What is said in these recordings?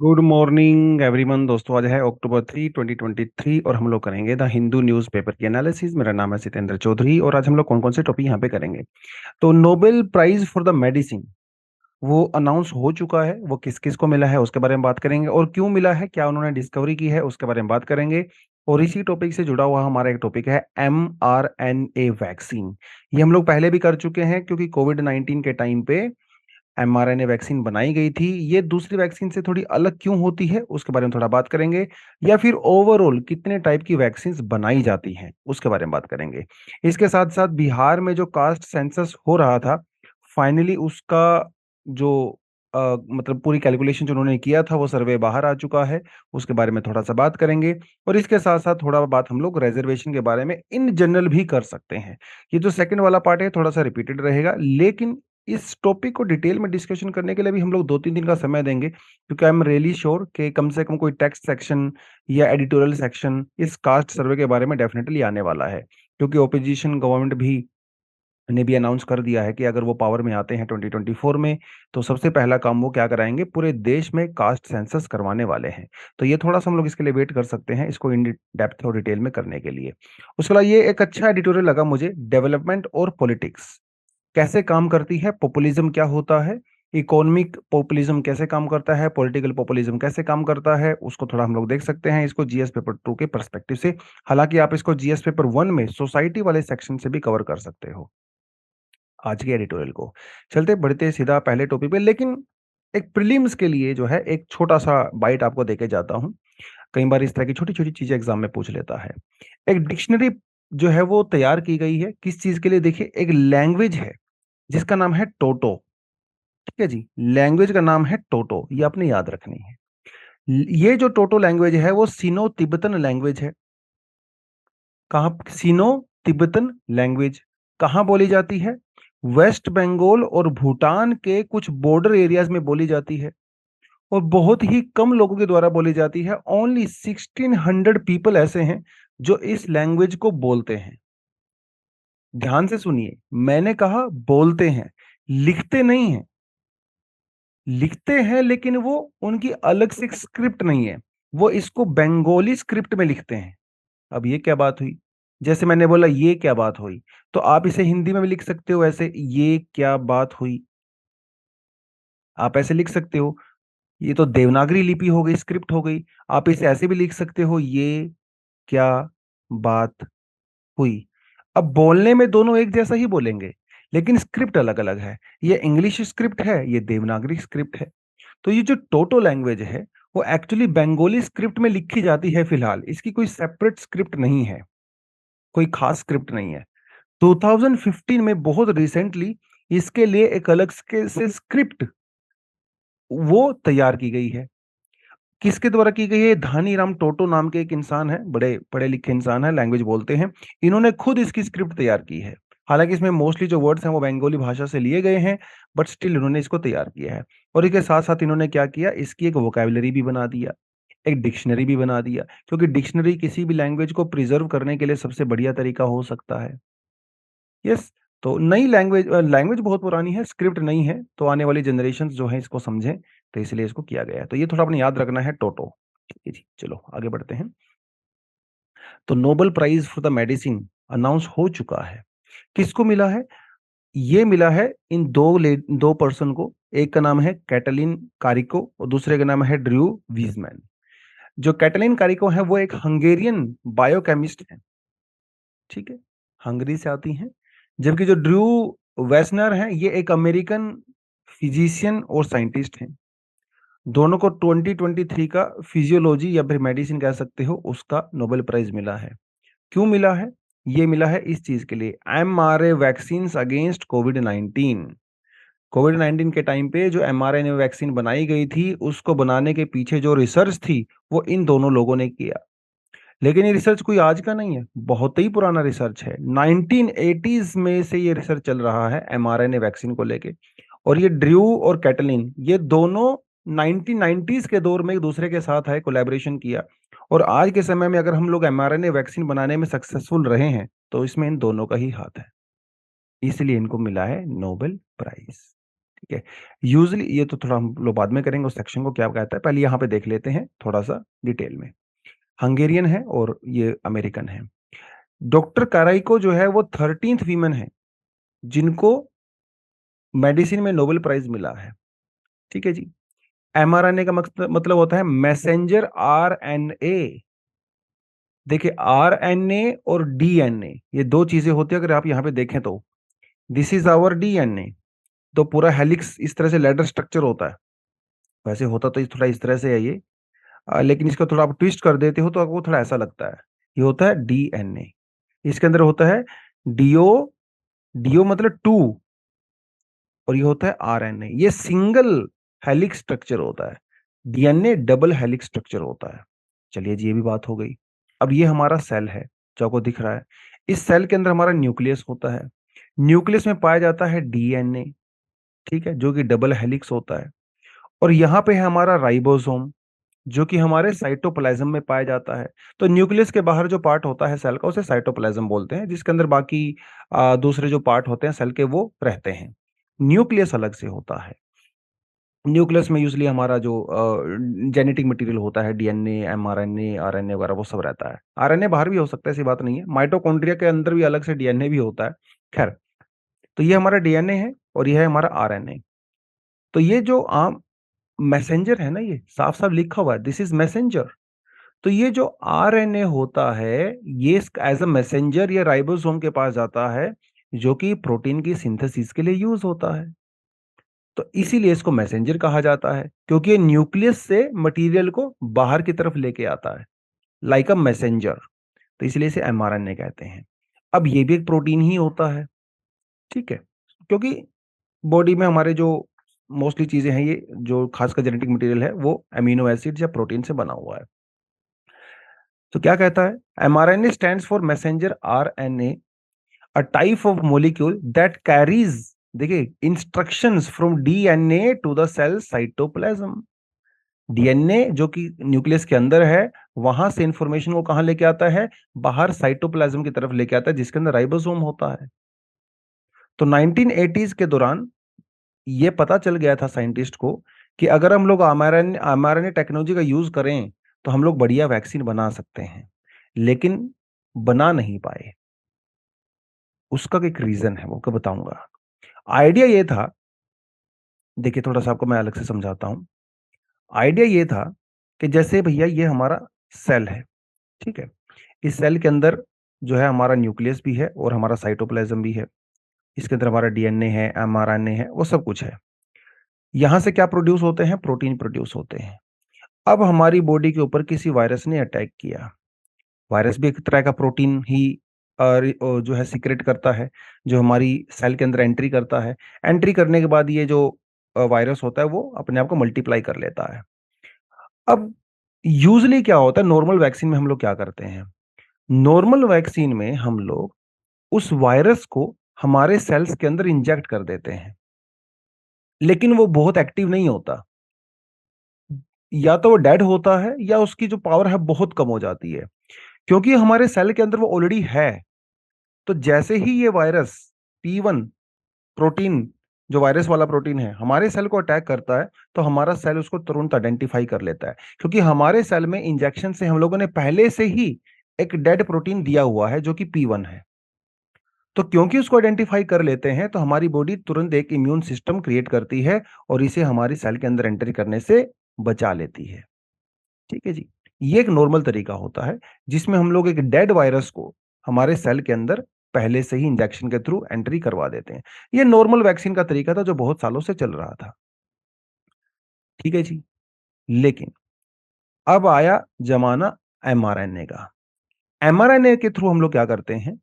Good morning everyone. दोस्तों, आज है अक्टूबर 3, 2023 और हम लोग करेंगे द हिंदू न्यूज़पेपर की एनालिसिस। मेरा नाम है सितेंद्र चौधरी और आज हम लोग कौन कौन से टॉपिक यहाँ पे करेंगे। तो Nobel prize for the medicine वो अनाउंस हो चुका है। वो किस किस को मिला है उसके बारे में बात करेंगे, और क्यों मिला है, क्या उन्होंने डिस्कवरी की है उसके बारे में बात करेंगे। और इसी टॉपिक से जुड़ा हुआ हमारा एक टॉपिक है mRNA वैक्सीन। ये हम लोग पहले भी कर चुके हैं क्योंकि कोविड 19 के टाइम पे mRNA वैक्सीन बनाई गई थी। ये दूसरी वैक्सीन से थोड़ी अलग क्यों होती है उसके बारे में थोड़ा बात करेंगे, या फिर ओवरऑल कितने टाइप की वैक्सीन बनाई जाती हैं उसके बारे में बात करेंगे। इसके साथ साथ बिहार में जो कास्ट सेंसस हो रहा था, फाइनली उसका जो मतलब पूरी कैलकुलेशन जो उन्होंने किया था वो सर्वे बाहर आ चुका है, उसके बारे में थोड़ा सा बात करेंगे। और इसके साथ साथ थोड़ा बात हम लोग रिजर्वेशन के बारे में इन जनरल भी कर सकते हैं। ये जो सेकंड वाला पार्ट है थोड़ा सा रिपीटेड रहेगा, लेकिन इस टॉपिक को डिटेल में डिस्कशन करने के लिए भी हम लोग 2-3 दिन का समय देंगे, क्योंकि आई एम रियली श्योर कि कम से कम कोई टेक्स्ट सेक्शन या एडिटोरियल सेक्शन इस कास्ट सर्वे के बारे में डेफिनेटली आने वाला है। क्योंकि ओपोजिशन गवर्नमेंट भी ने भी अनाउंस कर दिया है कि अगर वो पावर में आते हैं 2024 में, तो सबसे पहला काम वो क्या कराएंगे, पूरे देश में कास्ट सेंसस करवाने वाले हैं। तो ये थोड़ा सा हम लोग इसके लिए वेट कर सकते हैं इसको इन डेप्थ और डिटेल में करने के लिए। उसके बाद ये एक अच्छा एडिटोरियल लगा मुझे, डेवलपमेंट और पॉलिटिक्स कैसे काम करती है, पॉपुलिज्म क्या होता है, इकोनॉमिक पॉपुलिज्म कैसे काम करता है, पॉलिटिकल पॉपुलिज्म कैसे काम करता है, उसको थोड़ा हम लोग देख सकते हैं इसको जीएस पेपर 2 के पर्सपेक्टिव से। हालांकि आप इसको जीएस पेपर 1 में सोसाइटी वाले सेक्शन से भी कवर कर सकते हो। आज के एडिटोरियल को चलते बढ़ते सीधा पहले टॉपिक पे, लेकिन एक प्रीलिम्स के लिए जो है एक छोटा सा बाइट आपको देके जाता हूँ। कई बार इस तरह की छोटी छोटी चीजें एग्जाम में पूछ लेता है। एक डिक्शनरी जो है वो तैयार की गई है किस चीज के लिए, देखिए एक लैंग्वेज है जिसका नाम है टोटो। ठीक है जी, लैंग्वेज का नाम है टोटो, ये आपने याद रखनी है। ये जो टोटो लैंग्वेज है वो सिनो तिब्बतन लैंग्वेज है। कहाँ सिनो तिब्बतन लैंग्वेज कहाँ बोली जाती है? वेस्ट बंगाल और भूटान के कुछ बॉर्डर एरियाज में बोली जाती है, और बहुत ही कम लोगों के द्वारा बोली जाती है। ओनली 1600 पीपल ऐसे हैं जो इस लैंग्वेज को बोलते हैं। ध्यान से सुनिए, मैंने कहा बोलते हैं, लिखते नहीं हैं। लिखते हैं लेकिन वो उनकी अलग से स्क्रिप्ट नहीं है, वो इसको बंगाली स्क्रिप्ट में लिखते हैं। अब ये क्या बात हुई? जैसे मैंने बोला ये क्या बात हुई, तो आप इसे हिंदी में भी लिख सकते हो ऐसे, ये क्या बात हुई, आप ऐसे लिख सकते हो। ये तो देवनागरी लिपि हो गई, स्क्रिप्ट हो गई। आप इसे ऐसे भी लिख सकते हो, ये क्या बात हुई। अब बोलने में दोनों एक जैसा ही बोलेंगे, लेकिन स्क्रिप्ट अलग अलग है। ये इंग्लिश स्क्रिप्ट है, ये देवनागरी स्क्रिप्ट है। तो ये जो टोटो लैंग्वेज है वो एक्चुअली बंगाली स्क्रिप्ट में लिखी जाती है। फिलहाल इसकी कोई सेपरेट स्क्रिप्ट नहीं है, कोई खास स्क्रिप्ट नहीं है। 2015 में बहुत रिसेंटली इसके लिए एक अलग से स्क्रिप्ट वो तैयार की गई है। किसके द्वारा की गई है? धानी राम टोटो नाम के एक इंसान है, बड़े पढ़े लिखे इंसान है, लैंग्वेज बोलते हैं। इन्होंने खुद इसकी स्क्रिप्ट तैयार की है। हालांकि इसमें मोस्टली जो वर्ड्स हैं वो बंगाली भाषा से लिए गए हैं, बट स्टिल इन्होंने इसको तैयार किया है। और इसके साथ साथ इन्होंने क्या किया, इसकी एक वोकैबुलरी भी बना दिया, एक डिक्शनरी भी बना दिया, क्योंकि डिक्शनरी किसी भी लैंग्वेज को प्रिजर्व करने के लिए सबसे बढ़िया तरीका हो सकता है। यस। तो नई लैंग्वेज लैंग्वेज बहुत पुरानी है, स्क्रिप्ट नहीं है, तो आने वाली जनरेशन जो है इसको समझें, तो इसलिए इसको किया गया है। तो ये थोड़ा अपने याद रखना है टोटो। ठीक है जी, चलो आगे बढ़ते हैं। तो Nobel prize for the medicine announce हो चुका है। किसको मिला है? ये मिला है इन दो पर्सन को। एक का नाम है कैटलिन कारिको और दूसरे का नाम है ड्रू वीजमैन। जो कैटलिन कारिको है वो एक हंगेरियन बायोकेमिस्ट है। ठीक है, हंगरी से आती हैं। जबकि जो ड्रू वेस्नर है ये एक अमेरिकन फिजिशियन और साइंटिस्ट हैं। दोनों को 2023 का फिजियोलॉजी या फिर मेडिसिन कह सकते हो उसका नोबेल प्राइज मिला है। क्यों मिला है? ये मिला है इस चीज के लिए, mRNA vaccine against Covid 19। Covid 19 के टाइम पे जो mRNA वैक्सीन बनाई गई थी उसको बनाने के पीछे जो रिसर्च थी वो इन दोनों लोगों ने किया। लेकिन ये रिसर्च कोई आज का नहीं है, बहुत ही पुराना रिसर्च है। 1980s में से ये रिसर्च चल रहा है mRNA वैक्सीन को लेके। और ये ड्रू और कैटलिन ये दोनों 1990s के दौर में एक दूसरे के साथ है, कोलैबोरेशन किया। और आज के समय में अगर हम लोग mRNA वैक्सीन बनाने में सक्सेसफुल रहे हैं तो इसमें इन दोनों का ही हाथ है, इसलिए इनको मिला है नोबेल प्राइज। ठीक है। यूजली ये तो थोड़ा हम लोग बाद में करेंगे, उस सेक्शन को क्या कहता है, पहले यहाँ पे देख लेते हैं थोड़ा सा डिटेल में। हंगेरियन है और ये अमेरिकन है। डॉक्टर काराइको जो है वो 13th वीमेन है जिनको मेडिसिन में नोबेल प्राइज मिला है। ठीक है जी। एमआरएनए का मतलब होता है मैसेंजर आरएनए। देखिए आरएनए और डीएनए ये दो चीजें होती है, अगर आप यहाँ पे देखें तो दिस इज आवर डीएनए। तो पूरा हेलिक्स इस तरह से लेडर स्ट्रक्चर होता है, वैसे होता तो थोड़ा इस तरह से है ये, लेकिन इसको थोड़ा आप ट्विस्ट कर देते हो तो आपको थोड़ा ऐसा लगता है। ये होता है डीएनए, इसके अंदर होता है डीओ, डीओ मतलब टू, और ये होता है आरएनए, ये सिंगल हेलिक्स स्ट्रक्चर होता है। डीएनए डबल हेलिक्स स्ट्रक्चर होता है। चलिए जी, ये भी बात हो गई। अब ये हमारा सेल है जो आपको दिख रहा है। इस सेल के अंदर हमारा न्यूक्लियस होता है। न्यूक्लियस में पाया जाता है डीएनए, ठीक है, जो कि डबल हेलिक्स होता है। और यहाँ पे है हमारा राइबोसोम, जो कि हमारे साइटोप्लाज्म में पाया जाता है। तो न्यूक्लियस के बाहर जो पार्ट होता है सेल का उसे साइटोप्लाज्म बोलते हैं, जिसके अंदर बाकी दूसरे जो पार्ट होते हैं सेल के वो रहते हैं। न्यूक्लियस अलग से होता है। न्यूक्लियस में यूजली हमारा जो जेनेटिक मटेरियल होता है, डीएनए, एमआरएनए, आरएनए वगैरह, वो सब रहता है। आरएनए बाहर भी हो सकता है, ऐसी बात नहीं है। माइटोकॉन्ड्रिया के अंदर भी अलग से डीएनए भी होता है। खैर, तो ये हमारा डीएनए है और ये है हमारा आरएनए। तो ये जो आम मैसेंजर है ना, ये साफ साफ लिखा हुआ है दिस इज मैसेंजर। तो ये जो आरएनए होता है ये एज अ मैसेंजर ये राइबोसोम के पास जाता है, जो कि प्रोटीन की सिंथेसिस के लिए यूज होता है। तो इसीलिए इसको मैसेंजर कहा जाता है, क्योंकि ये न्यूक्लियस से मटेरियल को बाहर की तरफ लेके आता है, लाइक अ मैसेंजर। तो इसलिए इसे एमआरएनए कहते हैं। अब ये भी एक प्रोटीन ही होता है, ठीक है, क्योंकि बॉडी में हमारे जो मोस्टली चीजें हैं, ये जो खासकर जेनेटिक मटेरियल है वो अमीनो एसिड या प्रोटीन से बना हुआ है। तो क्या कहता है, mRNA stands for messenger RNA, a type of molecule that carries, देखिए, instructions from DNA to the cell cytoplasm. DNA जो कि न्यूक्लियस के अंदर है, वहां से इंफॉर्मेशन को कहां लेके आता है, बाहर साइटोप्लाज्म की तरफ लेके आता है, जिसके अंदर राइबोसोम होता है। तो 1980s के दौरान ये पता चल गया था साइंटिस्ट को कि अगर हम लोग एमआरएनए टेक्नोलॉजी का यूज करें तो हम लोग बढ़िया वैक्सीन बना सकते हैं, लेकिन बना नहीं पाए। उसका एक रीजन है, वो क्या बताऊंगा। आइडिया ये था, देखिए थोड़ा सा आपको मैं अलग से समझाता हूँ। आइडिया ये था कि जैसे भैया ये हमारा सेल है, ठीक है, इस सेल के अंदर जो है हमारा न्यूक्लियस भी है और हमारा साइटोप्लाज्म भी है। इसके अंदर हमारा डीएनए है, एमआरएनए है, वो सब कुछ है। यहाँ से क्या प्रोड्यूस होते हैं, प्रोटीन प्रोड्यूस होते हैं। अब हमारी बॉडी के ऊपर किसी वायरस ने अटैक किया। वायरस भी एक तरह का प्रोटीन ही जो है सीक्रेट करता है, जो हमारी सेल के अंदर एंट्री करता है। एंट्री करने के बाद ये जो वायरस होता है वो अपने आप को मल्टीप्लाई कर लेता है। अब यूजली क्या होता है, नॉर्मल वैक्सीन में हम लोग क्या करते हैं, नॉर्मल वैक्सीन में हम लोग उस वायरस को हमारे सेल्स के अंदर इंजेक्ट कर देते हैं, लेकिन वो बहुत एक्टिव नहीं होता। या तो वो डेड होता है या उसकी जो पावर है बहुत कम हो जाती है, क्योंकि हमारे सेल के अंदर वो ऑलरेडी है। तो जैसे ही ये वायरस P1 प्रोटीन, जो वायरस वाला प्रोटीन है, हमारे सेल को अटैक करता है, तो हमारा सेल उसको तुरंत आइडेंटिफाई कर लेता है, क्योंकि हमारे सेल में इंजेक्शन से हम लोगों ने पहले से ही एक डेड प्रोटीन दिया हुआ है जो कि P1 है। तो क्योंकि उसको आइडेंटिफाई कर लेते हैं तो हमारी बॉडी तुरंत एक इम्यून सिस्टम क्रिएट करती है और इसे हमारी सेल के अंदर एंट्री करने से बचा लेती है। ठीक है जी। ये एक नॉर्मल तरीका होता है जिसमें हम लोग एक डेड वायरस को हमारे सेल के अंदर पहले से ही इंजेक्शन के थ्रू एंट्री करवा देते हैं। ये नॉर्मल वैक्सीन का तरीका था जो बहुत सालों से चल रहा था। ठीक है जी। लेकिन अब आया जमाना एमआरएनए का। एमआरएनए के थ्रू हम लोग क्या करते हैं,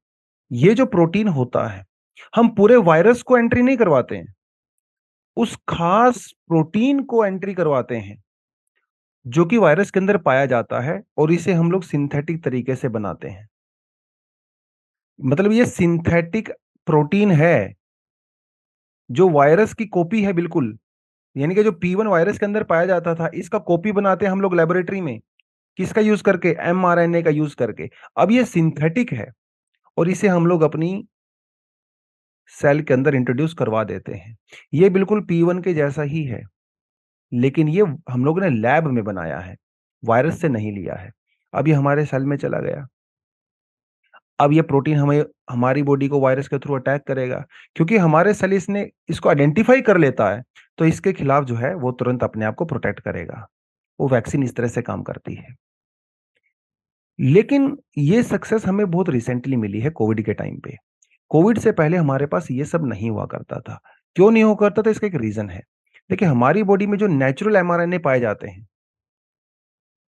ये जो प्रोटीन होता है, हम पूरे वायरस को एंट्री नहीं करवाते हैं, उस खास प्रोटीन को एंट्री करवाते हैं जो कि वायरस के अंदर पाया जाता है, और इसे हम लोग सिंथेटिक तरीके से बनाते हैं। मतलब ये सिंथेटिक प्रोटीन है जो वायरस की कॉपी है बिल्कुल। यानी कि जो P1 वायरस के अंदर पाया जाता था, इसका कॉपी बनाते हैं हम लोग लेबोरेटरी में। किसका यूज करके, एमआरएनए का यूज करके। अब ये सिंथेटिक है और इसे हम लोग अपनी सेल के अंदर इंट्रोड्यूस करवा देते हैं। ये बिल्कुल P1 के जैसा ही है, लेकिन ये हम लोगों ने लैब में बनाया है, वायरस से नहीं लिया है। अब ये हमारे सेल में चला गया, अब ये प्रोटीन हमें हमारी बॉडी को वायरस के थ्रू अटैक करेगा, क्योंकि हमारे सेल इसने इसको आइडेंटिफाई कर लेता है, तो इसके खिलाफ जो है वो तुरंत अपने आप को प्रोटेक्ट करेगा। वो वैक्सीन इस तरह से काम करती है। लेकिन ये सक्सेस हमें बहुत रिसेंटली मिली है कोविड के टाइम पे। कोविड से पहले हमारे पास ये सब नहीं हुआ करता था। क्यों नहीं हुआ करता था, इसका एक रीजन है। देखिए, हमारी बॉडी में जो नेचुरल एमआरएनए पाए जाते हैं,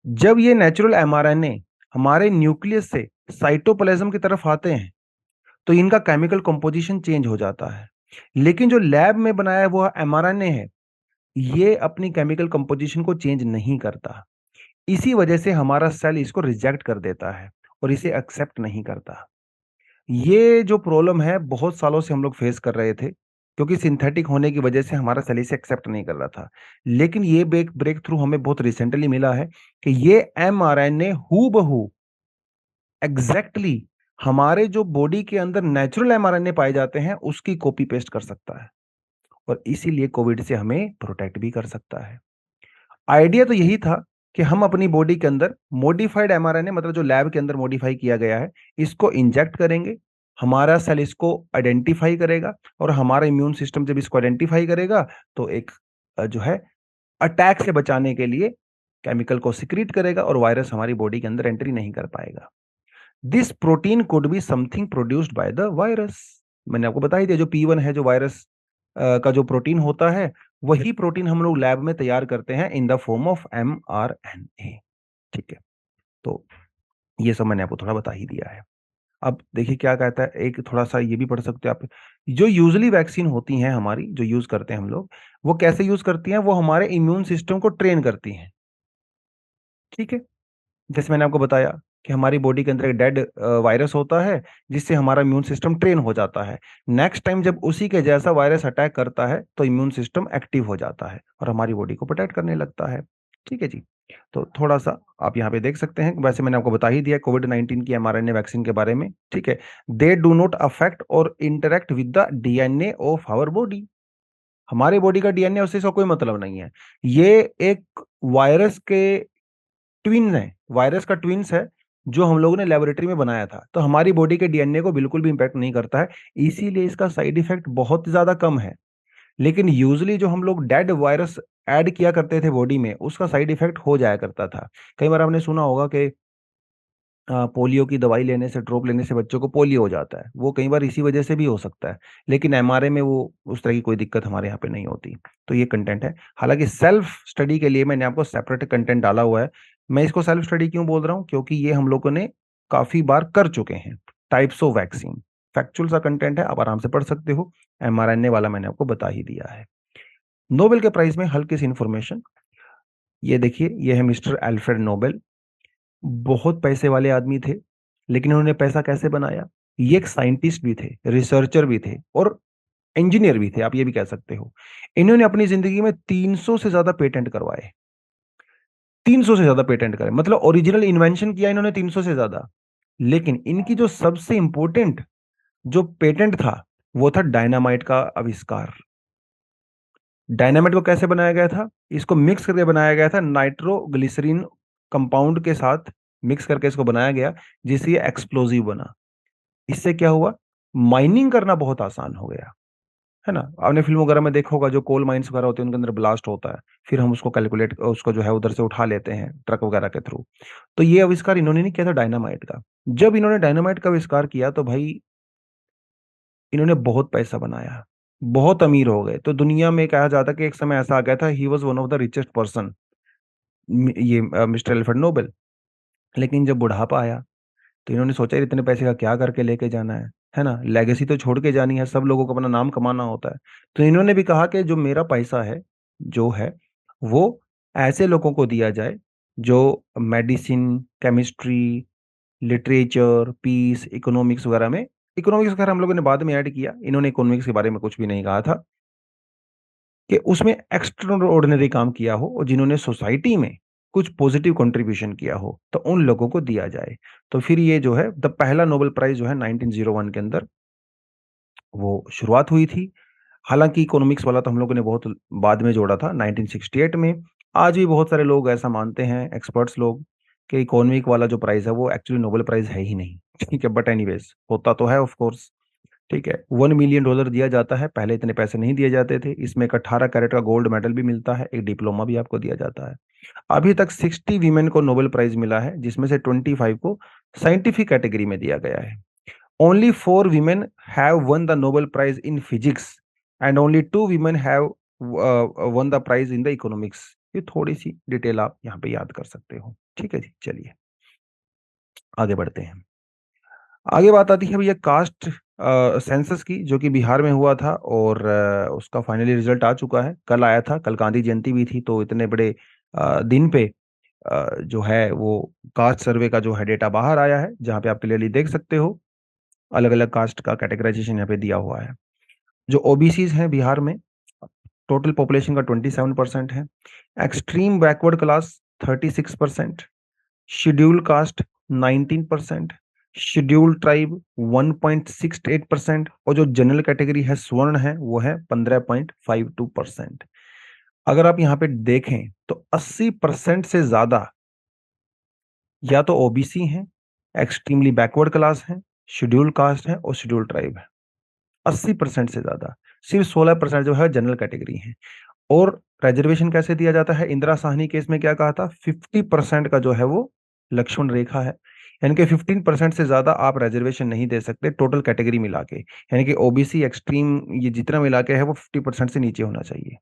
जब ये नेचुरल एमआरएनए हमारे न्यूक्लियस से साइटोप्लाज्म की तरफ आते हैं, तो इनका केमिकल कंपोजिशन चेंज हो जाता है। लेकिन जो लैब में बनाया हुआ एमआरएनए है, ये अपनी केमिकल कंपोजिशन को चेंज नहीं करता। इसी वजह से हमारा सेल इसको रिजेक्ट कर देता है और इसे एक्सेप्ट नहीं करता। ये जो प्रॉब्लम है बहुत सालों से हम लोग फेस कर रहे थे, क्योंकि सिंथेटिक होने की वजह से हमारा सेल इसे एक्सेप्ट नहीं कर रहा था। लेकिन ये ब्रेक थ्रू हमें बहुत रिसेंटली मिला है कि ये एमआरएनए हूबहू एग्जैक्टली हमारे जो बॉडी के अंदर नेचुरल एमआरएनए पाए जाते हैं उसकी कॉपी पेस्ट कर सकता है, और इसीलिए कोविड से हमें प्रोटेक्ट भी कर सकता है। आइडिया तो यही था कि हम अपनी बॉडी के अंदर मॉडिफाइड एमआरएनए, मतलब जो लैब के अंदर मॉडिफाई किया गया है, इसको इंजेक्ट करेंगे, हमारा सेल इसको आइडेंटिफाई करेगा, और हमारा इम्यून सिस्टम जब इसको आइडेंटिफाई करेगा तो एक जो है अटैक से बचाने के लिए केमिकल को सिक्रीट करेगा, और वायरस हमारी बॉडी के अंदर एंट्री नहीं कर पाएगा। This protein could be something produced by the virus. मैंने आपको बता ही दिया, जो P1 है, जो वायरस का जो प्रोटीन होता है, वही प्रोटीन हम लोग लैब में तैयार करते हैं in the form of mRNA। ठीक है, तो ये सब मैंने आपको थोड़ा बता ही दिया है। अब देखिए क्या कहता है, एक थोड़ा सा ये भी पढ़ सकते हो आप। जो यूजली वैक्सीन होती हैं हमारी, जो यूज करते हैं हम लोग, वो कैसे यूज करती हैं, वो हमारे इम्यून सिस्टम को ट्रेन करती हैं। ठीक है, जैसे मैंने आपको बताया कि हमारी बॉडी के अंदर एक डेड वायरस होता है, जिससे हमारा इम्यून सिस्टम ट्रेन हो जाता है। नेक्स्ट टाइम जब उसी के जैसा वायरस अटैक करता है, तो इम्यून सिस्टम एक्टिव हो जाता है और हमारी बॉडी को प्रोटेक्ट करने लगता है। ठीक है जी। तो थोड़ा सा आप यहाँ पे देख सकते हैं, वैसे मैंने आपको बता ही दिया कोविड-19 की एमआरएनए वैक्सीन के बारे में। ठीक है, दे डू नॉट अफेक्ट और interact with the DNA of our body. हमारे बॉडी का डीएनए उससे इसका कोई मतलब नहीं है। ये एक वायरस के ट्विन है, वायरस का ट्विन्स है, जो हम लोगों ने लेबोरेटरी में बनाया था। तो हमारी बॉडी के डीएनए को बिल्कुल भी इंपैक्ट नहीं करता है, इसीलिए इसका साइड इफेक्ट बहुत ज्यादा कम है। लेकिन यूजली जो हम लोग डेड वायरस ऐड किया करते थे बॉडी में, उसका साइड इफेक्ट हो जाया करता था। कई बार आपने सुना होगा कि पोलियो की दवाई लेने से, ड्रॉप लेने से बच्चों को पोलियो हो जाता है। वो कई बार इसी वजह से भी हो सकता है, लेकिन एमआरए में वो उस तरह की कोई दिक्कत हमारे यहाँ पे नहीं होती। तो ये कंटेंट है। हालांकि सेल्फ स्टडी के लिए मैंने आपको सेपरेट कंटेंट डाला हुआ है। मैं इसको सेल्फ स्टडी क्यों बोल रहा हूँ, क्योंकि ये हम लोगों ने काफी बार कर चुके हैं। टाइप्स ऑफ वैक्सीन, फैक्चुअल सा कंटेंट है, आप आराम से पढ़ सकते हो। एमआरएनए वाला मैंने आपको बता ही दिया है। नोबेल के प्राइज में हल्की सी इंफॉर्मेशन, ये देखिए, ये है मिस्टर एल्फ्रेड नोबेल। बहुत पैसे वाले आदमी थे, लेकिन उन्होंने पैसा कैसे बनाया। ये एक साइंटिस्ट भी थे, रिसर्चर भी थे, और इंजीनियर भी थे, आप ये भी कह सकते हो। इन्होंने अपनी जिंदगी में 300 से ज्यादा पेटेंट करवाए। 300 से ज्यादा पेटेंट करे, मतलब ओरिजिनल इन्वेंशन किया इन्होंने 300 से ज्यादा। लेकिन इनकी जो सबसे इंपॉर्टेंट जो पेटेंट था, वो था डायनामाइट का आविष्कार। डायनामाइट को कैसे बनाया गया था, इसको मिक्स करके बनाया गया था नाइट्रोग्लिसरीन कंपाउंड के साथ, मिक्स करके इसको बनाया गया, जिससे ये एक्सप्लोजिव बना। इससे क्या हुआ, माइनिंग करना बहुत आसान हो गया, है ना। आपने फिल्म वगैरह में देखा होगा, जो कोल माइंस वगैरह होते हैं उनके अंदर ब्लास्ट होता है, फिर हम उसको कैलकुलेट, उसको जो है उधर से उठा लेते हैं ट्रक वगैरह के थ्रू। तो ये आविष्कार इन्होंने नहीं किया था डायनामाइट का। जब इन्होंने डायनामाइट का आविष्कार किया, तो भाई इन्होंने बहुत पैसा बनाया, बहुत अमीर हो गए। तो दुनिया में कहा जाता है कि एक समय ऐसा आ गया था, he was one of the richest person, ये मिस्टर एल्फ्रेड नोबेल। लेकिन जब बुढ़ापा आया, तो इन्होंने सोचा यार इतने पैसे का क्या करके लेके जाना है ना, लेगेसी तो छोड़ के जानी है, सब लोगों को अपना नाम कमाना होता है। तो इन्होंने भी कहा कि जो मेरा पैसा है, जो है, वो ऐसे लोगों को दिया जाए जो medicine, chemistry, literature, peace, economics वगैरह में, इकोनॉमिक्स वगैरह हम लोगों ने बाद में ऐड किया, इन्होंने इकोनॉमिक्स के बारे में कुछ भी नहीं कहा था, कि उसमें एक्स्ट्रा ऑर्डिनरी काम किया हो और जिन्होंने सोसाइटी में कुछ पॉजिटिव कंट्रीब्यूशन किया हो, तो उन लोगों को दिया जाए। तो फिर ये जो है द पहला नोबेल प्राइज जो है 1901 के अंदर वो शुरुआत हुई थी। हालांकि इकोनॉमिक्स वाला तो हम लोगों ने बहुत बाद में जोड़ा था 1968 में। आज भी बहुत सारे लोग ऐसा मानते हैं, एक्सपर्ट्स लोग, कि इकोनॉमिक वाला जो प्राइस है वो एक्चुअली नोबेल प्राइज है ही नहीं। ठीक है, बट एनीवेज होता तो है ऑफ कोर्स। ठीक है, $1 मिलियन दिया जाता है, पहले इतने पैसे नहीं दिए जाते थे। इसमें एक 18 कैरेट का गोल्ड मेडल भी मिलता है, एक डिप्लोमा भी आपको दिया जाता है। अभी तक 60 वीमेन को नोबेल प्राइज मिला है, जिसमें से 25 को साइंटिफिक कैटेगरी में दिया गया है। Only 4 women have won the Nobel Prize in Physics and only 2 women have won the prize in the economics। ये थोड़ी सी डिटेल आप यहाँ पे याद कर सकते हो। ठीक है जी, चलिए आगे बढ़ते हैं। आगे बात आती है भैया कास्ट सेंसस की, जो कि बिहार में हुआ था, और उसका फाइनली रिजल्ट आ चुका है, कल आया था। कल गांधी जयंती भी थी, तो इतने बड़े दिन पे जो है वो कास्ट सर्वे का जो है डेटा बाहर आया है, जहाँ पे आप क्लियरली देख सकते हो अलग अलग कास्ट का कैटेगराइजेशन यहाँ पे दिया हुआ है। जो ओबीसीज हैं बिहार में, टोटल पॉपुलेशन का 27% है। Extreme backward class 36%, schedule caste 19%, schedule tribe 1.68%, और जो जनरल कैटेगरी है स्वर्ण है वो है 15.52%। अगर आप यहाँ पे देखें तो 80% से ज्यादा या तो ओबीसी हैं, एक्सट्रीमली बैकवर्ड क्लास हैं, शेड्यूल कास्ट है और शेड्यूल ट्राइब है। 80% से ज्यादा। सिर्फ 16% जो है जनरल कैटेगरी है। और रिजर्वेशन कैसे दिया जाता है? इंदिरा साहनी केस में क्या कहा था? 50% का जो है वो लक्ष्मण रेखा है, यानी कि 15% से ज्यादा आप रिजर्वेशन नहीं दे सकते टोटल कैटेगरी मिला के। यानी कि ओबीसी एक्सट्रीम ये जितना मिला के है वो 50% से नीचे होना चाहिए।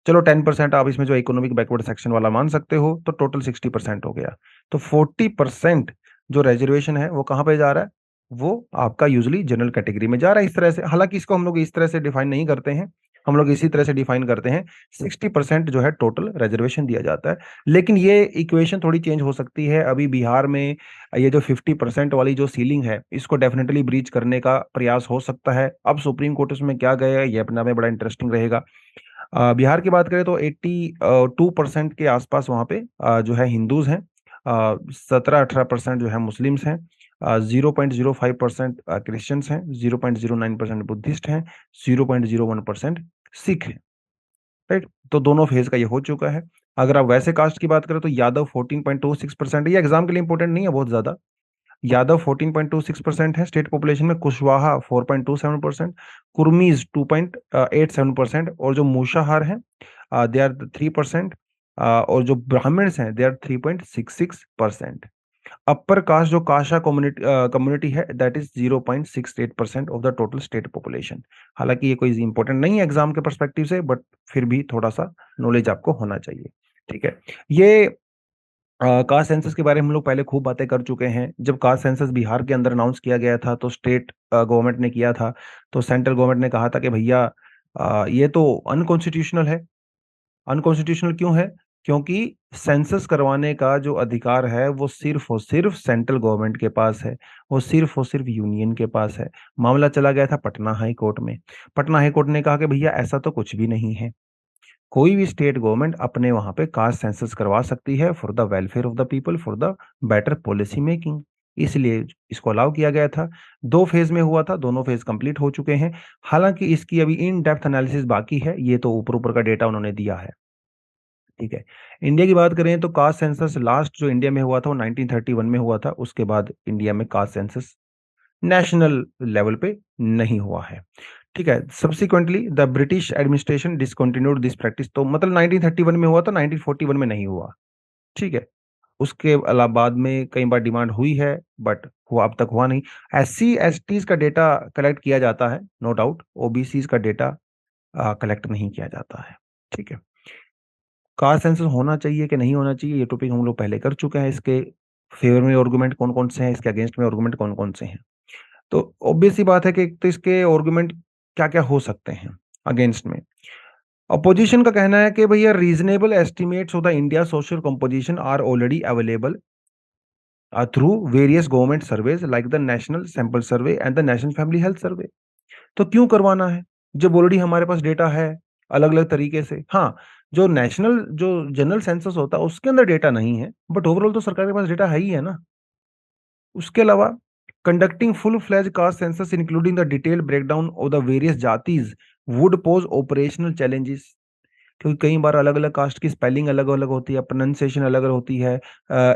चलो 10% आप इसमें जो इकोनॉमिक बैकवर्ड सेक्शन वाला मान सकते हो, तो टोटल 60% हो गया। तो 40% जो रिजर्वेशन है वो कहाँ पे जा रहा है? वो आपका यूजली जनरल कैटेगरी में जा रहा है इस तरह से। हालांकि इसको हम लोग इस तरह से डिफाइन नहीं करते हैं, हम लोग इसी तरह से डिफाइन करते हैं। 60% जो है टोटल रिजर्वेशन दिया जाता है। लेकिन ये इक्वेशन थोड़ी चेंज हो सकती है। अभी बिहार में ये जो 50% वाली जो सीलिंग है, इसको डेफिनेटली ब्रीच करने का प्रयास हो सकता है। अब सुप्रीम कोर्ट उसमें क्या गया, ये अपने आप में बड़ा इंटरेस्टिंग रहेगा। बिहार की बात करें तो 82% के आसपास वहाँ पे जो है हिंदूज हैं, 17-18% जो है मुस्लिम्स हैं, 0.05% क्रिश्चियंस हैं, 0.09% बुद्धिस्ट हैं, 0.01% सिख हैं। राइट, तो दोनों फेज का ये हो चुका है। अगर आप वैसे कास्ट की बात करें तो यादव 14.26%, ये एग्जाम के लिए इंपॉर्टेंट नहीं है बहुत ज्यादा। यादव 14.26% है स्टेट पॉपुलेशन में, कुशवाहा 4.27%, कुर्मीज 2.87%, और जो मूसाहार हैं दे आर 3%, और जो ब्राह्मण्स हैं दे आर 3.66%। अपर कास्ट जो काशा कम्युनिटी कम्युनिटी है, that is 0.68% of the total state population. हालांकि ये कोई इंपॉर्टेंट नहीं है एग्जाम के परस्पेक्टिव से, बट फिर भी थोड़ा सा नॉलेज आपको होना चाहिए। ठीक है, ये कास्ट सेंसस के बारे में हम लोग पहले खूब बातें कर चुके हैं। जब कास्ट सेंसस बिहार के अंदर अनाउंस किया गया था, तो स्टेट गवर्नमेंट ने किया था, तो सेंट्रल गवर्नमेंट ने कहा था कि भैया ये तो अनकॉन्स्टिट्यूशनल है। अनकॉन्स्टिट्यूशनल क्यों है? क्योंकि सेंसस करवाने का जो अधिकार है वो सिर्फ और सिर्फ सेंट्रल गवर्नमेंट के पास है, वो सिर्फ और सिर्फ यूनियन के पास है। मामला चला गया था पटना हाई कोर्ट में। पटना हाई कोर्ट ने कहा कि भैया ऐसा तो कुछ भी नहीं है, कोई भी स्टेट गवर्नमेंट अपने वहां पे कास्ट सेंसस करवा सकती है for the welfare of the people, for the better policy making. इसलिए इसको अलाउ किया गया था। 2 फेज में हुआ था, दोनों फेज कंप्लीट हो चुके हैं। हालांकि इसकी अभी इन डेप्थ एनालिसिस बाकी है, ये तो ऊपर ऊपर का डेटा उन्होंने दिया है। ठीक है, इंडिया की बात करें तो कास्ट सेंसस लास्ट जो इंडिया में हुआ था वो 1931 में हुआ था। उसके बाद इंडिया में कास्ट सेंसस नेशनल लेवल पे नहीं हुआ है। ठीक है, subsequently the British administration discontinued this practice, तो मतलब 1931 में हुआ था, 1941 में नहीं हुआ। ठीक है, उसके अलावा बाद में कई बार डिमांड हुई है, बट हुआ अब तक हुआ नहीं। SC STs का डेटा कलेक्ट किया जाता है, नो डाउट। ओबीसीज का डेटा कलेक्ट नहीं किया जाता है। ठीक है, कास्ट सेंसस होना चाहिए कि नहीं होना चाहिए, ये टॉपिक हम लोग पहले कर चुके हैं। इसके फेवर में आर्गुमेंट कौन कौन से हैं, इसके अगेंस्ट में आर्गुमेंट कौन कौन से हैं। तो ऑब्वियस सी बात है कि एक तो इसके आर्गुमेंट क्या क्या हो सकते हैं अगेंस्ट में। अपोजिशन का कहना है कि भैया reasonable estimates of the India social composition are already available through various government surveys like the national sample survey and the national family health survey. तो क्यों करवाना है जब ऑलरेडी हमारे पास डेटा है अलग अलग तरीके से? हाँ, जो नेशनल जो जनरल सेंसस होता है उसके अंदर डेटा नहीं है, बट ओवरऑल तो सरकार के पास डेटा है ही है ना। उसके अलावा conducting full fledge caste census including the detail breakdown of the various जातीज would pose operational challenges, क्योंकि कई बार अलग अलग कास्ट की स्पेलिंग अलग अलग होती है, प्रोनाउंसिएशन अलग अलग होती है,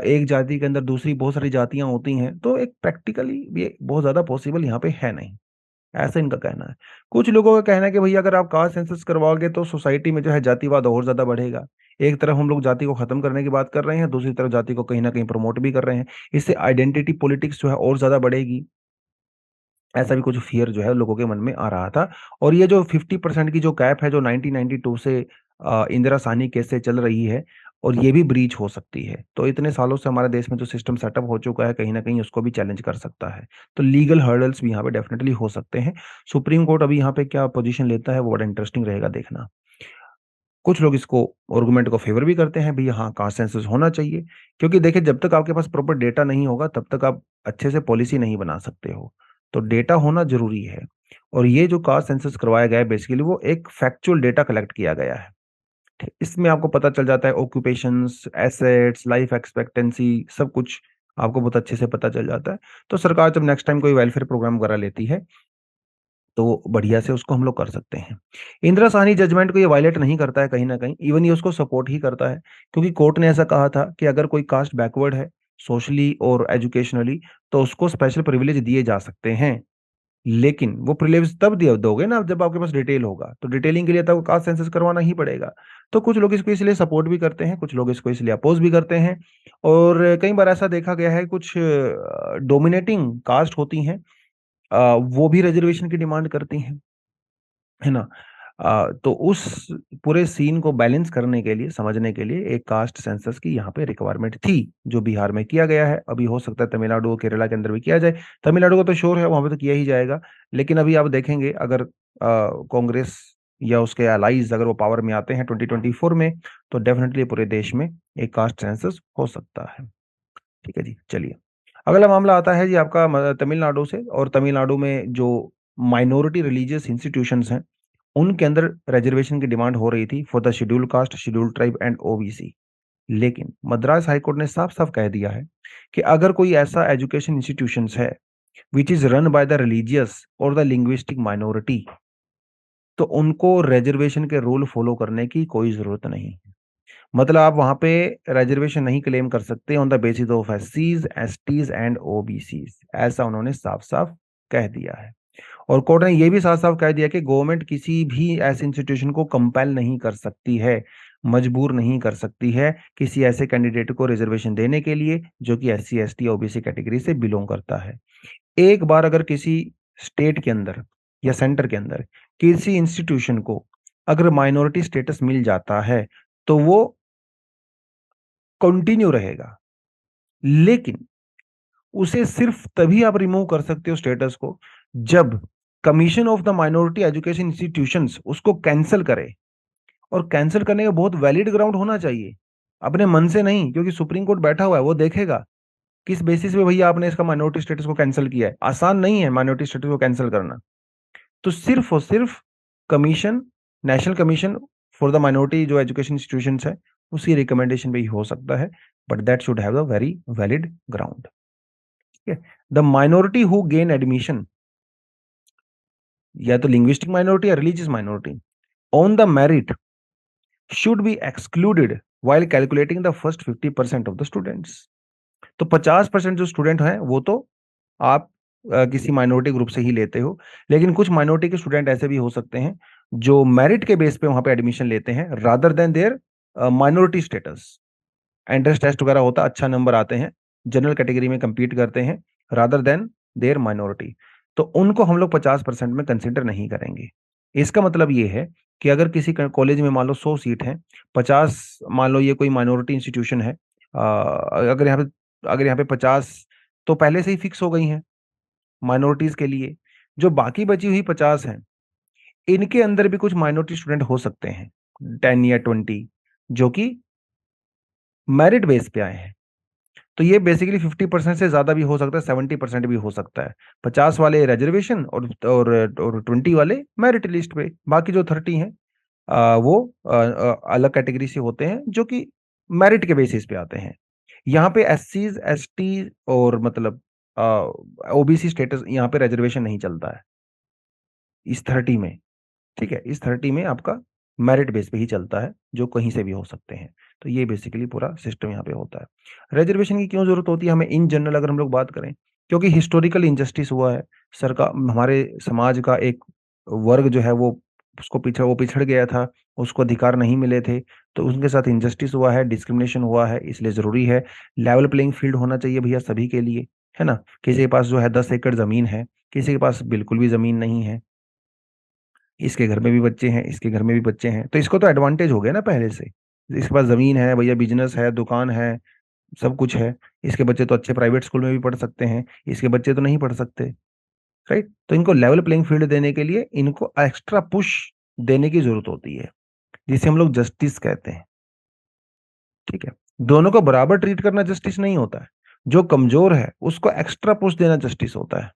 एक जाति के अंदर दूसरी बहुत सारी जातियां होती हैं, तो एक प्रैक्टिकली ये बहुत ज्यादा पॉसिबल यहाँ पे है नहीं, ऐसा इनका कहना है। कुछ लोगों का कहना है कि भैया अगर आप कास्ट सेंसस करवाओगे तो सोसाइटी में जो है जातिवाद और ज्यादा बढ़ेगा। एक तरफ हम लोग जाति को खत्म करने की बात कर रहे हैं, दूसरी तरफ जाति को कहीं ना कहीं प्रमोट भी कर रहे हैं, इससे आइडेंटिटी पॉलिटिक्स जो है और ज्यादा बढ़ेगी। ऐसा भी कुछ फियर जो है लोगों के मन में आ रहा था। और ये जो 50% की जो कैप है जो 1992 से इंदिरा साहनी केस से चल रही है, और ये भी ब्रीच हो सकती है, तो इतने सालों से हमारे देश में जो सिस्टम सेटअप हो चुका है कहीं ना कहीं उसको भी चैलेंज कर सकता है। तो लीगल हर्डल्स भी यहाँ पे डेफिनेटली हो सकते हैं। सुप्रीम कोर्ट अभी यहाँ पे क्या पोजीशन लेता है वो बड़ा इंटरेस्टिंग रहेगा देखना। कुछ लोग इसको आर्गुमेंट को फेवर भी करते हैं, भैया हाँ कास्ट सेंसस होना चाहिए, क्योंकि देखिए जब तक आपके पास प्रॉपर डेटा नहीं होगा तब तक आप अच्छे से पॉलिसी नहीं बना सकते हो। तो डेटा होना जरूरी है। और ये जो कास्ट सेंसस करवाया गया है बेसिकली वो एक फैक्चुअल डेटा कलेक्ट किया गया है। ठीक, इसमें आपको पता चल जाता है ऑक्यूपेशंस, एसेट्स, लाइफ एक्सपेक्टेंसी, सब कुछ आपको बहुत अच्छे से पता चल जाता है। तो सरकार जब नेक्स्ट टाइम कोई वेलफेयर प्रोग्राम वगैरह लेती है तो बढ़िया से उसको हम लोग कर सकते हैं। इंदिरा साहनी जजमेंट को ये वायलेट नहीं करता है कहीं ना कहीं, इवन ये उसको सपोर्ट ही करता है, क्योंकि कोर्ट ने ऐसा कहा था कि अगर कोई कास्ट बैकवर्ड है सोशली और एजुकेशनली तो उसको स्पेशल प्रिविलेज दिए जा सकते हैं। लेकिन वो प्रिविलेज तब दिए दोगे ना जब आपके पास डिटेल होगा, तो डिटेलिंग के लिए तब कास्ट सेंसस करवाना ही पड़ेगा। तो कुछ लोग इसको इसलिए सपोर्ट भी करते हैं, कुछ लोग इसको इसलिए अपोज भी करते हैं। और कई बार ऐसा देखा गया है कुछ डोमिनेटिंग कास्ट होती हैं, वो भी रिजर्वेशन की डिमांड करती हैं, है ना। तो उस पूरे सीन को बैलेंस करने के लिए, समझने के लिए एक कास्ट सेंसस की यहाँ पे रिक्वायरमेंट थी, जो बिहार में किया गया है। अभी हो सकता है तमिलनाडु और केरला के अंदर भी किया जाए। तमिलनाडु का तो श्योर है वहां पे तो किया ही जाएगा। लेकिन अभी आप देखेंगे अगर कांग्रेस या उसके अलाइज अगर वो पावर में आते हैं 2024 में, तो डेफिनेटली पूरे देश में एक कास्ट सेंसस हो सकता है। ठीक है जी, चलिए। अगला मामला आता है जी आपका तमिलनाडु से। और तमिलनाडु में जो माइनॉरिटी रिलीजियस इंस्टीट्यूशंस हैं उनके अंदर रिजर्वेशन की डिमांड हो रही थी for the schedule caste, schedule tribe and OBC. लेकिन मद्रास हाईकोर्ट ने साफ साफ कह दिया है कि अगर कोई ऐसा एजुकेशन इंस्टीट्यूशंस है which is run by the religious और द लिंग्विस्टिक माइनॉरिटी, तो उनको रिजर्वेशन के रूल फॉलो करने की कोई जरूरत नहीं। मतलब आप वहां पे रिजर्वेशन नहीं क्लेम कर सकते ऑन द बेसिस ऑफ एससीज, एसटीज एंड ओबीसीज, ऐसा उन्होंने साफ साफ कह दिया है। और कोर्ट ने यह भी साफ साफ कह दिया कि गवर्नमेंट किसी भी ऐसे इंस्टीट्यूशन को कंपेल नहीं कर सकती है, मजबूर नहीं कर सकती है किसी ऐसे कैंडिडेट को रिजर्वेशन देने के लिए जो कि एससी, एसटी, ओबीसी कैटेगरी से बिलोंग करता है। एक बार अगर किसी स्टेट के अंदर या सेंटर के अंदर किसी इंस्टीट्यूशन को अगर माइनॉरिटी स्टेटस मिल जाता है तो वो कंटिन्यू रहेगा। लेकिन उसे सिर्फ तभी आप रिमूव कर सकते हो स्टेटस को जब commission of the minority education institutions उसको कैंसिल करे। और कैंसिल करने का बहुत वैलिड ग्राउंड होना चाहिए, अपने मन से नहीं, क्योंकि सुप्रीम कोर्ट बैठा हुआ है, वो देखेगा किस बेसिस पे भैया आपने इसका माइनॉरिटी स्टेटस को कैंसिल किया है। आसान नहीं है माइनॉरिटी स्टेटस को कैंसिल करना। तो सिर्फ और सिर्फ commission, national commission for the minority जो एजुकेशन इंस्टीट्यूशन है उसकी रिकमेंडेशन पे ही हो सकता है, but that should have a very valid ground. The minority who gain admission, या तो लिंग्विस्टिक माइनॉरिटी या religious minority, on the merit should be excluded while calculating the first 50% of the students. तो 50% जो student हैं वो तो आप किसी माइनॉरिटी ग्रुप से ही लेते हो, लेकिन कुछ माइनॉरिटी के स्टूडेंट ऐसे भी हो सकते हैं जो मेरिट के बेस पे वहां पे एडमिशन लेते हैं rather than their minority status. Entrance test वगैरह होता, अच्छा नंबर आते हैं, जनरल कैटेगरी में compete करते हैं रादर देन देयर माइनॉरिटी, तो उनको हम लोग 50% में कंसिडर नहीं करेंगे। इसका मतलब ये है कि अगर किसी कॉलेज में मान लो 100 सीट हैं, 50 मान लो ये कोई माइनॉरिटी इंस्टीट्यूशन है, अगर यहाँ पे 50 तो पहले से ही फिक्स हो गई हैं माइनॉरिटीज के लिए। जो बाकी बची हुई 50 हैं इनके अंदर भी कुछ माइनॉरिटी स्टूडेंट हो सकते हैं 10 या 20 जो कि मेरिट बेस पे आए हैं। तो ये बेसिकली 50% से ज्यादा भी हो सकता है, 70% भी हो सकता है। 50 वाले रिजर्वेशन और 20 वाले मेरिट लिस्ट पे, बाकी जो 30 हैं वो अलग कैटेगरी से होते हैं जो कि मेरिट के बेसिस पे आते हैं। यहाँ पे एस सीज, एस टी और मतलब ओबीसी स्टेटस यहाँ पे रिजर्वेशन नहीं चलता है इस 30 में। ठीक है, इस 30 में आपका मेरिट बेस पे ही चलता है, जो कहीं से भी हो सकते हैं। तो ये बेसिकली पूरा सिस्टम यहाँ पे होता है। रिजर्वेशन की क्यों जरूरत होती है हमें इन जनरल अगर हम लोग बात करें? क्योंकि हिस्टोरिकल इंजस्टिस हुआ है। सरकार, हमारे समाज का एक वर्ग जो है वो उसको वो पिछड़ गया था, उसको अधिकार नहीं मिले थे, तो उनके साथ इंजस्टिस हुआ है, डिस्क्रिमिनेशन हुआ है, इसलिए जरूरी है लेवल प्लेइंग फील्ड होना चाहिए भैया सभी के लिए, है ना। किसी के पास जो है 10 एकड़ जमीन है, किसी के पास बिल्कुल भी जमीन नहीं है, इसके घर में भी बच्चे हैं, इसके घर में भी बच्चे हैं, तो इसको तो एडवांटेज हो गया ना पहले से। इसके पास जमीन है भैया, बिजनेस है, दुकान है, सब कुछ है, इसके बच्चे तो अच्छे प्राइवेट स्कूल में भी पढ़ सकते हैं, इसके बच्चे तो नहीं पढ़ सकते। राइट, तो इनको लेवल प्लेइंग फील्ड देने के लिए इनको एक्स्ट्रा पुश देने की जरूरत होती है, जिसे हम लोग जस्टिस कहते हैं। ठीक है, दोनों को बराबर ट्रीट करना जस्टिस नहीं होता है, जो कमजोर है उसको एक्स्ट्रा पुश देना जस्टिस होता है,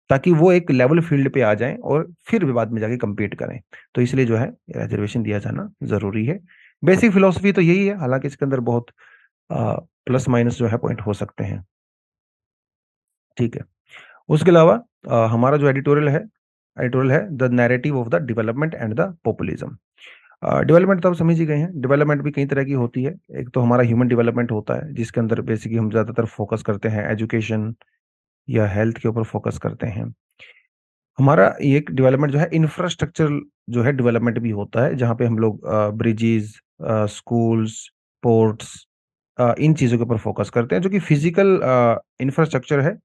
ताकि वो एक लेवल फील्ड पे आ जाएं और फिर भी बाद में जाके compete करें। तो इसलिए जो है रिजर्वेशन दिया जाना जरूरी है। बेसिक फिलोसफी तो यही है, हालांकि इसके अंदर बहुत प्लस माइनस जो है पॉइंट हो सकते हैं। ठीक है, उसके अलावा हमारा जो एडिटोरियल है the narrative of the development and the populism. Development तो आप समझ ही गए हैं, डेवलपमेंट भी कई तरह की होती है। एक तो हमारा ह्यूमन डेवलपमेंट होता है, जिसके अंदर बेसिकली हम ज्यादातर फोकस करते हैं एजुकेशन या हेल्थ के ऊपर फोकस करते हैं। हमारा एक डेवलपमेंट जो है इंफ्रास्ट्रक्चर जो है डेवलपमेंट भी होता है, जहाँ पे हम लोग ब्रिजेस, स्कूल्स, पोर्ट्स, इन चीज़ों के ऊपर फोकस करते हैं, जो कि फिजिकल इंफ्रास्ट्रक्चर है,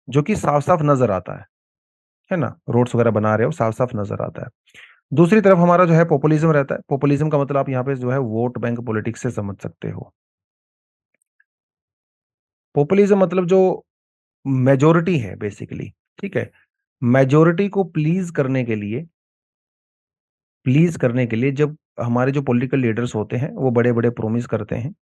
जो कि साफ साफ नजर आता है ना। रोड्स वगैरह बना रहे हो, साफ साफ नजर आता है। दूसरी तरफ हमारा जो है पॉपुलिज्म रहता है। पॉपुलिज्म का मतलब आप यहाँ पे जो है वोट बैंक पॉलिटिक्स से समझ सकते हो। पॉपुलिज्म मतलब जो मेजोरिटी है बेसिकली। ठीक है, मेजोरिटी को प्लीज करने के लिए जब हमारे जो पॉलिटिकल लीडर्स होते हैं वो बड़े बड़े प्रोमिस करते हैं,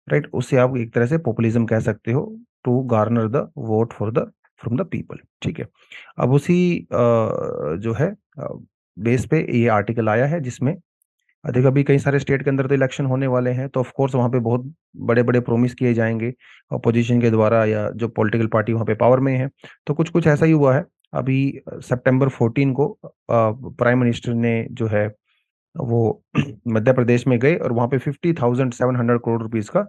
राइट, उससे आप एक तरह से पॉपुलिज्म कह सकते हो, to garner the vote from the people. ठीक है, अब उसी जो है बेस पे ये आर्टिकल आया है, जिसमें अधिक अभी कई सारे स्टेट के अंदर तो इलेक्शन होने वाले हैं, तो ऑफ कोर्स वहाँ पे बहुत बड़े बड़े प्रोमिस किए जाएंगे अपोजिशन के द्वारा, या जो पॉलिटिकल पार्टी वहाँ पे पावर में है। तो कुछ कुछ ऐसा ही हुआ है। अभी सितंबर 14 को प्राइम मिनिस्टर ने जो है वो मध्य प्रदेश में गए और वहाँ पे 50,700 करोड़ रुपीज का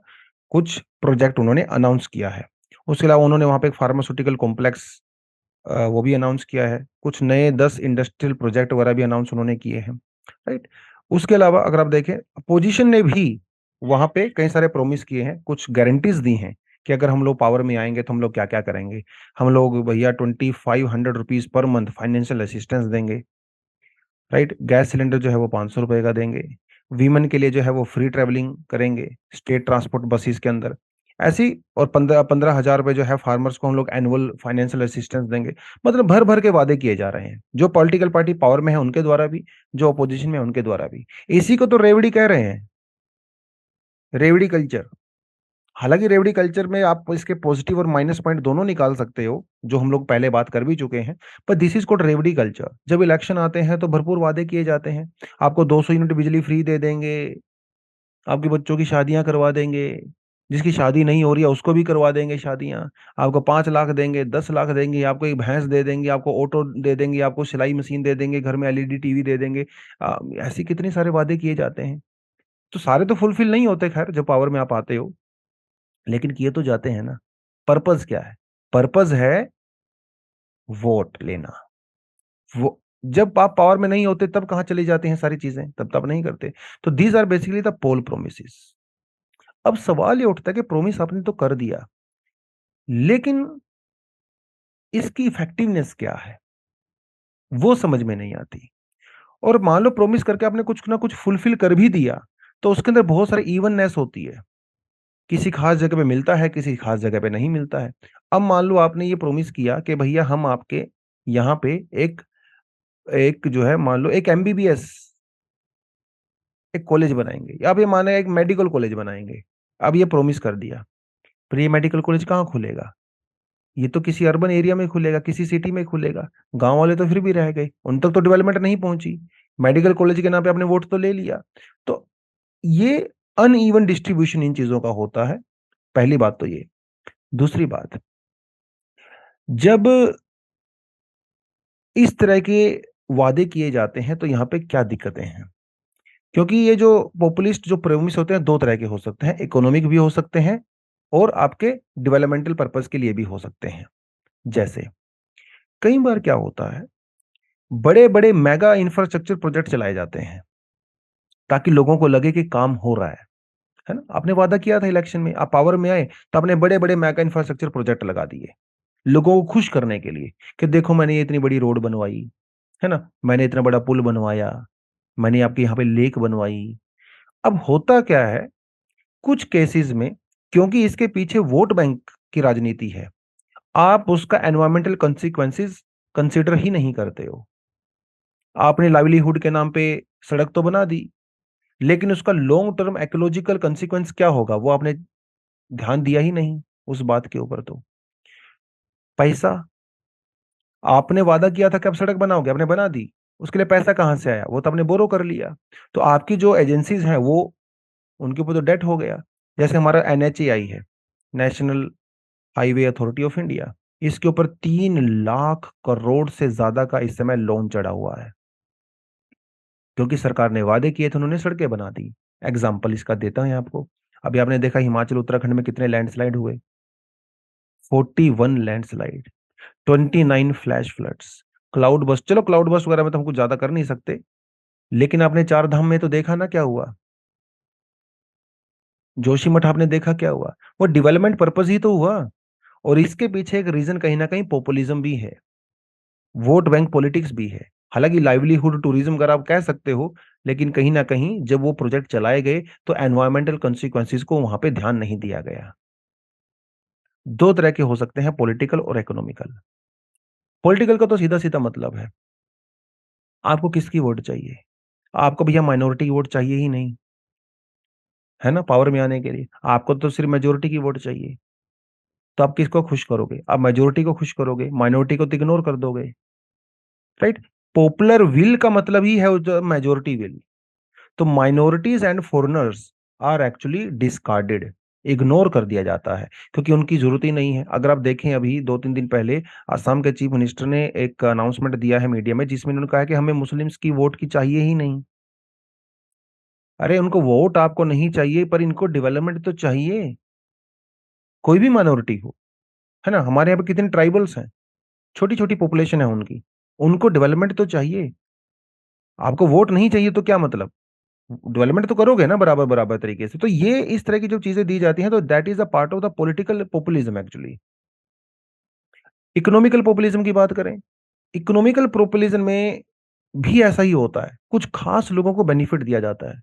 कुछ प्रोजेक्ट उन्होंने अनाउंस किया है। उसके अलावा उन्होंने वहाँ पे एक फार्मास्यूटिकल कॉम्प्लेक्स वो भी अनाउंस किया है। कुछ नए 10 इंडस्ट्रियल प्रोजेक्ट वगैरह भी अनाउंस उन्होंने किए हैं। राइट, उसके अलावा अगर आप देखें, अपोजिशन ने भी वहां पे कई सारे प्रोमिस किए हैं, कुछ गारंटीज दी हैं कि अगर हम लोग पावर में आएंगे तो हम लोग क्या क्या करेंगे। हम लोग भैया 2500 rupees per month financial assistance देंगे। राइट, गैस सिलेंडर जो है वो 500 रुपए का देंगे। वीमेन के लिए जो है वो फ्री ट्रेवलिंग करेंगे स्टेट ट्रांसपोर्ट बसेस के अंदर, ऐसी। और 15,000 रुपए जो है फार्मर्स को हम लोग एनुअल फाइनेंशियल असिस्टेंस देंगे। मतलब भर भर के वादे किए जा रहे हैं, जो पॉलिटिकल पार्टी पावर में है उनके द्वारा भी, जो अपोजिशन में है उनके द्वारा भी। इसी को तो रेवड़ी कह रहे हैं, रेवड़ी कल्चर। हालांकि रेवड़ी कल्चर में आप इसके पॉजिटिव और माइनस पॉइंट दोनों निकाल सकते हो, जो हम लोग पहले बात कर भी चुके हैं। पर दिस इज कॉल्ड रेवड़ी कल्चर। जब इलेक्शन आते हैं तो भरपूर वादे किए जाते हैं, आपको 200 यूनिट बिजली फ्री दे देंगे, आपके बच्चों की शादियां करवा देंगे, जिसकी शादी नहीं हो रही है उसको भी करवा देंगे शादियां, आपको 5 लाख देंगे, 10 लाख देंगे, आपको एक भैंस दे देंगे, आपको ऑटो दे देंगे, आपको सिलाई मशीन दे देंगे, घर में एलईडी टीवी दे देंगे। ऐसे कितने सारे वादे किए जाते हैं। तो सारे तो फुलफिल नहीं होते खैर जब पावर में आप आते हो, लेकिन किए तो जाते हैं ना। पर्पस क्या है? पर्पस है वोट लेना। वो जब आप पावर में नहीं होते तब कहाँ चली जाती हैं सारी चीजें, तब तब नहीं करते। तो these are basically the poll promise. अब सवाल ये उठता है कि प्रोमिस आपने तो कर दिया, लेकिन इसकी इफेक्टिवनेस क्या है, वो समझ में नहीं आती। और मान लो प्रोमिस करके आपने कुछ ना कुछ फुलफिल कर भी दिया, तो उसके अंदर बहुत सारी इवननेस होती है, किसी खास जगह पे मिलता है, किसी खास जगह पे नहीं मिलता है। अब मान लो आपने ये प्रोमिस किया कि भैया हम आपके यहाँ पे एक एक जो है मान लो एक एमबीबीएस एक कॉलेज बनाएंगे, या आप ये माने एक मेडिकल कॉलेज बनाएंगे। अब ये प्रोमिस कर दिया, पर ये मेडिकल कॉलेज कहाँ खुलेगा? ये तो किसी अर्बन एरिया में खुलेगा, किसी सिटी में खुलेगा। गांव वाले तो फिर भी रह गए, उन तक तो डेवलपमेंट नहीं पहुंची। मेडिकल कॉलेज के नाम पे आपने वोट तो ले लिया। तो ये अनइवन डिस्ट्रीब्यूशन इन चीजों का होता है। पहली बात तो ये। दूसरी बात, जब इस तरह के वादे किए जाते हैं तो यहाँ पे क्या दिक्कतें हैं? क्योंकि ये जो पॉपुलिस्ट जो प्रोमिस होते हैं दो तरह के हो सकते हैं, इकोनॉमिक भी हो सकते हैं और आपके डेवलपमेंटल पर्पस के लिए भी हो सकते हैं। जैसे कई बार क्या होता है, बड़े बड़े मेगा इंफ्रास्ट्रक्चर प्रोजेक्ट चलाए जाते हैं ताकि लोगों को लगे कि काम हो रहा है ना। आपने वादा किया था इलेक्शन में, आप पावर में आए तो आपने बड़े बड़े मेगा इंफ्रास्ट्रक्चर प्रोजेक्ट लगा दिए लोगों को खुश करने के लिए कि देखो मैंने ये इतनी बड़ी रोड बनवाई, है ना, मैंने इतना बड़ा पुल बनवाया, मैंने आपके यहाँ पे लेक बनवाई। अब होता क्या है कुछ केसेस में, क्योंकि इसके पीछे वोट बैंक की राजनीति है, आप उसका एनवायरमेंटल कंसिक्वेंसेस कंसिडर ही नहीं करते हो। आपने लाइवलीहुड के नाम पे सड़क तो बना दी, लेकिन उसका लॉन्ग टर्म इकोलॉजिकल कंसिक्वेंस क्या होगा वो आपने ध्यान दिया ही नहीं उस बात के ऊपर। तो पैसा, आपने वादा किया था कि आप सड़क बनाओगे, आपने बना दी, उसके लिए पैसा कहां से आया? वो तो आपने बोरो कर लिया। तो आपकी जो एजेंसीज हैं वो, उनके ऊपर तो डेट हो गया। जैसे हमारा एनएचएआई है, national highway authority of India, इसके ऊपर 3 लाख करोड़ से ज्यादा का इस समय लोन चढ़ा हुआ है, क्योंकि सरकार ने वादे किए थे, उन्होंने सड़कें बना दी। एग्जाम्पल इसका देता हूं आपको। अभी आपने देखा हिमाचल उत्तराखंड में कितने लैंडस्लाइड हुए, 41 landslide, 29 flash floods, cloud burst. चलो क्लाउड बस्ट वगैरह में तो हम कुछ ज्यादा कर नहीं सकते, लेकिन आपने चार धाम में तो देखा ना क्या हुआ, जोशीमठ आपने देखा क्या हुआ। वो डेवलपमेंट पर्पज ही तो हुआ। और इसके पीछे एक रीजन कहीं ना कहीं पॉपुलिज्म भी है, वोट बैंक पॉलिटिक्स भी है। हालांकि लाइवलीहुड टूरिज्म अगर आप कह सकते हो, लेकिन कहीं ना कहीं जब वो प्रोजेक्ट चलाए गए तो एनवायरमेंटल कॉन्सिक्वेंसेस को वहां पे ध्यान नहीं दिया गया। दो तरह के हो सकते हैं, पॉलिटिकल और इकोनॉमिकल। पॉलिटिकल का तो सीधा सीधा मतलब है, आपको किसकी वोट चाहिए? आपको भैया माइनॉरिटी की वोट चाहिए ही नहीं, है ना, पावर में आने के लिए आपको तो सिर्फ मेजोरिटी की वोट चाहिए। तो आप किसको खुश करोगे? आप मेजोरिटी को खुश करोगे, माइनॉरिटी को तो इग्नोर कर दोगे, राइट। पॉपुलर विल का मतलब ही है मेजोरिटी विल। तो minorities and foreigners are actually discarded, ignore कर दिया जाता है, क्योंकि उनकी जरूरत ही नहीं है। अगर आप देखें अभी 2-3 दिन पहले असम के चीफ मिनिस्टर ने एक अनाउंसमेंट दिया है मीडिया में, जिसमें उन्होंने कहा कि हमें मुस्लिम्स की वोट की चाहिए ही नहीं। अरे उनको वोट आपको नहीं चाहिए, पर इनको डेवलपमेंट तो चाहिए, कोई भी माइनॉरिटी हो, है ना। हमारे यहाँ पे कितने ट्राइबल्स हैं, छोटी छोटी पॉपुलेशन है उनकी, उनको डेवलपमेंट तो चाहिए। आपको वोट नहीं चाहिए तो क्या मतलब, डेवलपमेंट तो करोगे ना बराबर बराबर तरीके से। तो ये इस तरह की जो चीजें दी जाती हैं, तो that is a part of the political populism actually. Economical populism की बात करें, इकोनॉमिकल पॉपुलिज्म में भी ऐसा ही होता है, कुछ खास लोगों को बेनिफिट दिया जाता है,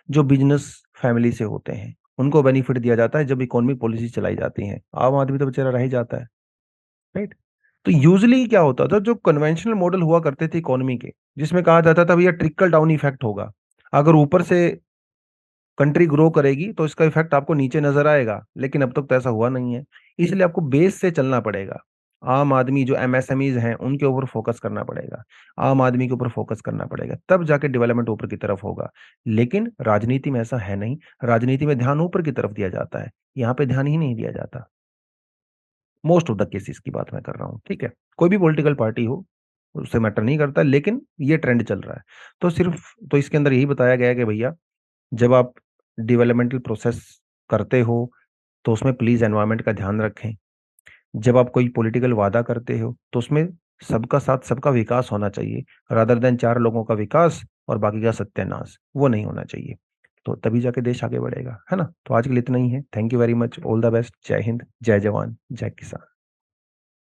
जो बिजनेस फैमिली से होते हैं उनको बेनिफिट दिया जाता है जब इकोनॉमिक पॉलिसी चलाई जाती है। आम आदमी तो बेचारा रह ही जाता है, राइट। तो यूजली क्या होता था, जो कन्वेंशनल मॉडल हुआ करते थे इकोनॉमी के, जिसमें कहा जाता था भैया ट्रिकल डाउन इफेक्ट होगा, अगर ऊपर से कंट्री ग्रो करेगी तो इसका इफेक्ट आपको नीचे नजर आएगा, लेकिन अब तक तो ऐसा हुआ नहीं है। इसलिए आपको बेस से चलना पड़ेगा। आम आदमी जो एमएसएमईज हैं उनके ऊपर फोकस करना पड़ेगा, आम आदमी के ऊपर फोकस करना पड़ेगा, तब जाके डेवलपमेंट ऊपर की तरफ होगा। लेकिन राजनीति में ऐसा है नहीं, राजनीति में ध्यान ऊपर की तरफ दिया जाता है, यहाँ पे ध्यान ही नहीं दिया जाता। मोस्ट ऑफ द केसेस की बात मैं कर रहा हूँ, ठीक है। कोई भी पॉलिटिकल पार्टी हो, उससे मैटर नहीं करता, लेकिन ये ट्रेंड चल रहा है। तो सिर्फ तो इसके अंदर यही बताया गया है कि भैया जब आप डेवलपमेंटल प्रोसेस करते हो तो उसमें प्लीज एनवायरनमेंट का ध्यान रखें। जब आप कोई पॉलिटिकल वादा करते हो तो उसमें सबका साथ सबका विकास होना चाहिए, रादर देन 4 लोगों का विकास और बाकी का सत्यानाश, वो नहीं होना चाहिए। तो तभी जाके देश आगे बढ़ेगा, है ना। तो आज के लिए इतना ही है। Thank you very much, all the best, जय हिंद, जय जवान, जय किसान।